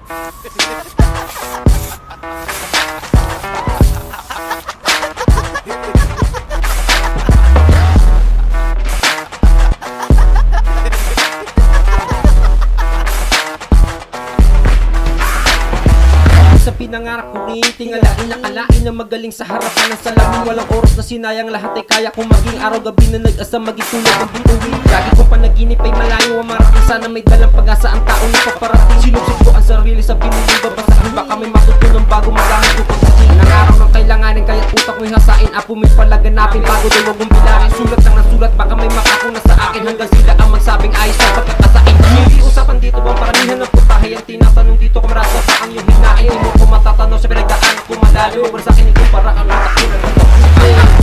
Sa pinangarap ko rin, tingalain nakalain na magaling sa harapan ng salamin. Walang oras na sinayang, lahat ay kaya kong maging araw-gabi na nag-asa maging tulad ng bituin. Lagi kong panaginip ay malayo ang marating, sana may dalang pag-asa ang taong napaparating. Sinubsub ko ang sarili sa pinuling babasahin, baka may matutunan bago magamit ko pagdating ng araw ng kailanganin, kaya't utak mo'y hasain, apo mo'y palaganapin bago daw wag mong bilangin. Sulat lang ng sulat, baka may makakuna sa akin hanggang sila ang magsabing ayos na pagkakasain. Hindi usapan dito ang paramihan ng putahe, ang tinatanong dito kung marasa pa ang iyong hinain. Di mo ko matatanaw sa pinagdaan ko malalim, huwag sa akin ikumpara ang utak ko ng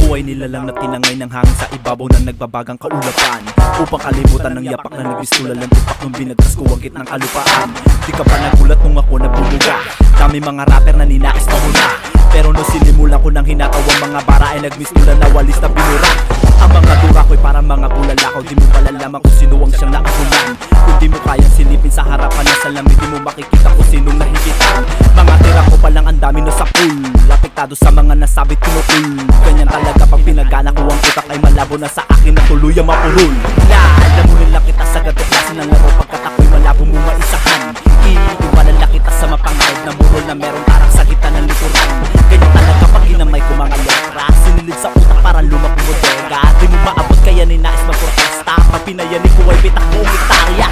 buhay nila lang na tinangay ng hangin sa ibabaw ng nagbabagang kaulapan, upang kalimutan ng yapak na nagbistulan ng tupak nung binagkas ko ang gitnang kalupaan. Di ka pa nagulat nung ako nabumuga, dami mga rapper na ninais na muna, pero nung sinimulan ko ng hinatawang mga bara ay nagmistulan na walis na binura. Ang mga dura ko'y parang mga bulalakaw, di mo malalaman kung sino ang siyang nakakulan. Kung di mo kayang silipin sa harapan ng salamin, di mo makikita kung sinong nahigitan. Mga tira ko palang ang dami na sa pool, apektado sa mga nasabit pinutul. Ganyan talaga pag pinagana ko ang utak ay malabo na sa akin na tuluyang mapurul. Alam mo nila kita sa ganito klase ng laro, pagkatako'y malabo mo maisahan. Iiwalala kita sa mapangahid na murol na meron tarang sa kita ng likuran. Ganyan talaga pag ginamay ko mga letra, sinilid sa utak para lumak mo bodega. Di mo maabot kaya ninais magprotesta, pag pinayanin ko ay bitak mo hektarya.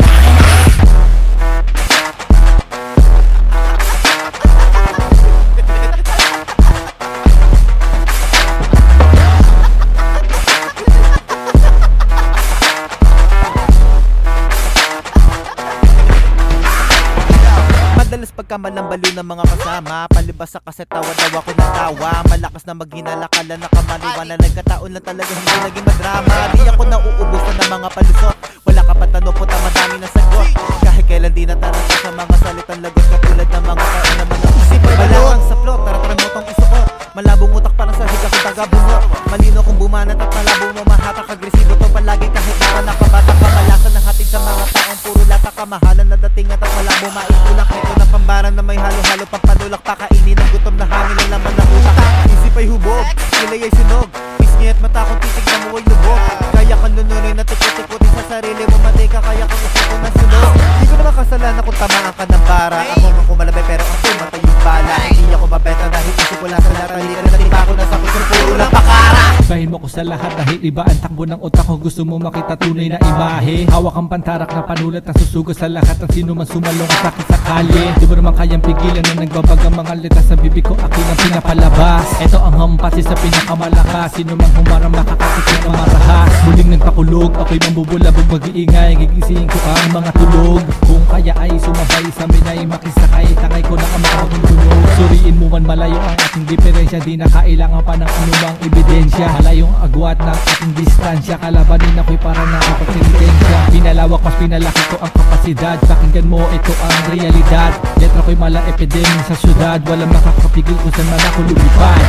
Madalas pagkamalang baliw ng mga kasama, palibas sa kaset tawa daw ako ng tawa. Malakas na maghinala, kala nakamaliwan na nagkataon lang talaga hindi naging madrama. Di ako nauubos na ng mga palusot, wala ka pa tanong puta madami na sagot. Kahit kailan di nataranta sa mga salitang lagot, katulad ng mga tao naman ang isipan. Malawang sa plot, tara mo tong isukot. Malabong utak para sa higa kung taga-bunot. Malino kung bumanat at malabong mo mahatak. Agresibo to palagi kahit na nakabata ka. Malasan ng hatid sa mga taong puro lata. Kamahalan na dating at ang malabong maitulak. Ito na pambaran na may halo-halo pampanulak. Pakainin ng gutom na hangin ang laman ng utak. Isip ay hubog, kilay ay sunog. Pisngi at mata kung titig na mo ay lubog. Kaya kang nununoy na tikot-tikotin sa sarili mo. Matay ka kaya kung isuko na sunog. Di ko naman kasalanan kung tamaan ka ng bara. Ako nga kumalabay pero ang tumatay yung bala. Hindi ako mabenta dahil isip wala sa lahat. Natipa ko na sa kusur, puro lang pakara. Ibahin mo ko sa lahat dahil iba ang takbo ng utak ko. Gusto mo makita tunay na imahe. Hawak ang pantarak na panulat na susugo sa lahat ng sino man sumalong sa akin sa kalye. Di mo naman kayang pigilan na nagbabag ang mga litas sa bibig ko, akin ang pinapalabas. Ito ang hampasi sa pinakamalakas, sino man humarang makakatikip na marahas. Muling nagpakulog, ako'y mambubulabog, mag-iingay, gigisingin ko ang mga tulog. Kung kaya ay sumabay sa amin ay makisakay, tangay ko na ang makakong tunog. Suriin mo man malayo ang ating diferensya, di na kailangan pa ng anumang ebidensya. Malayong agwat ng ating distansya, kalabanin ako'y para nakapagsilitensya. Pinalawak mas pinalaki ko ang kapasidad, pakinggan mo ito ang realidad. Letra ko'y mala epidemya sa syudad, walang makakapigil kung saan man ako lumipad.